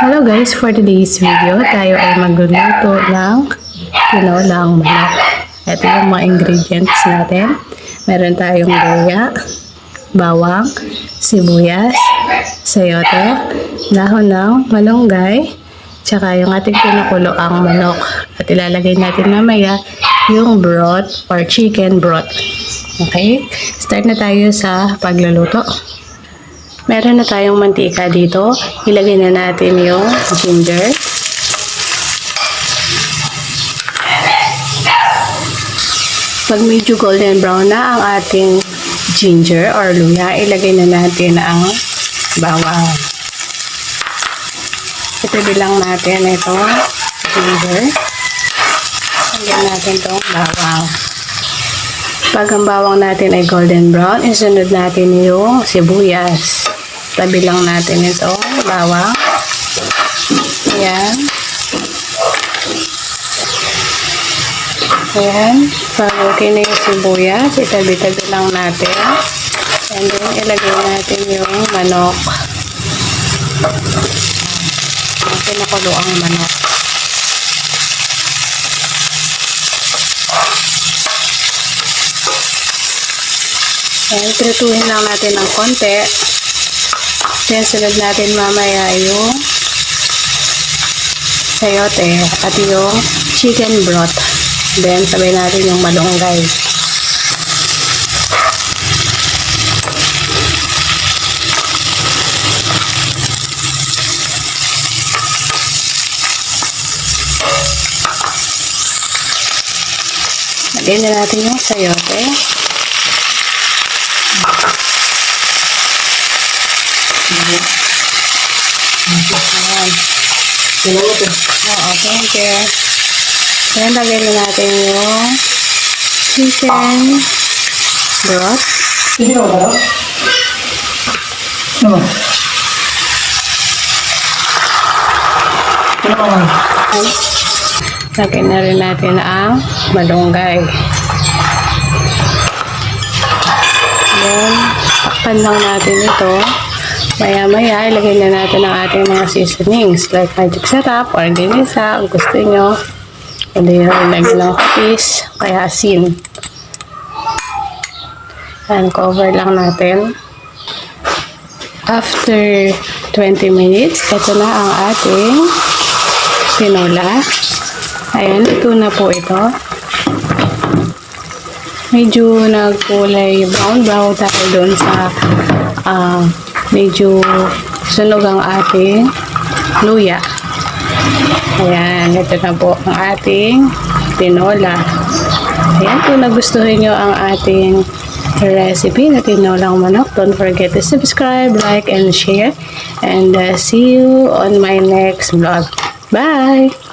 Hello guys, for today's video, tayo ay magluluto ng tinolang manok. Ito yung mga ingredients natin. Meron tayong luya, bawang, sibuyas, sayote, dahon ng malunggay, tsaka yung ating pinukulo ang manok. At ilalagay natin mamaya yung broth or chicken broth. Okay? Start na tayo sa pagluluto. Meron na tayong mantika dito. Ilagay na natin yung ginger. Pag medyo golden brown na ang ating ginger or luya, ilagay na natin ang bawang. Itabi lang natin itong ginger. Lagyan natin itong bawang. Pag ang bawang natin ay golden brown, isunod natin yung sibuyas. Tabi lang natin itong bawang. Ayan. Ayan. Pag okay na yung sibuyas, itabi-tabi lang natin. And then, ilagay natin yung manok. Pinakulo ang manok. Ayan, prituhin lang natin ng konti. Then, sunod natin mamaya yung sayote at yung chicken broth. Then, sabay natin yung malunggay. Lagyan na natin yung sayote. Oo, thank you. Then, lagyan na natin yung chicken broth. Lagyan na rin natin ang malunggay. Then, takpan lang natin ito. Maya-maya, ilagay na natin ang ating mga seasonings like magic sarap or ginisa kung gusto nyo. Hindi na rin ng kapis, kaya asin. And cover lang natin. After 20 minutes, ito na ang ating tinola. Ayan, ito na po ito. Medyo nagkulay brown dahil doon sa medyo sunog ang ating luya. Ayan, ito na po ang ating tinola. Ayan, kung nagustuhan nyo ang ating recipe na tinolang manok, don't forget to subscribe, like, and share. And see you on my next vlog. Bye!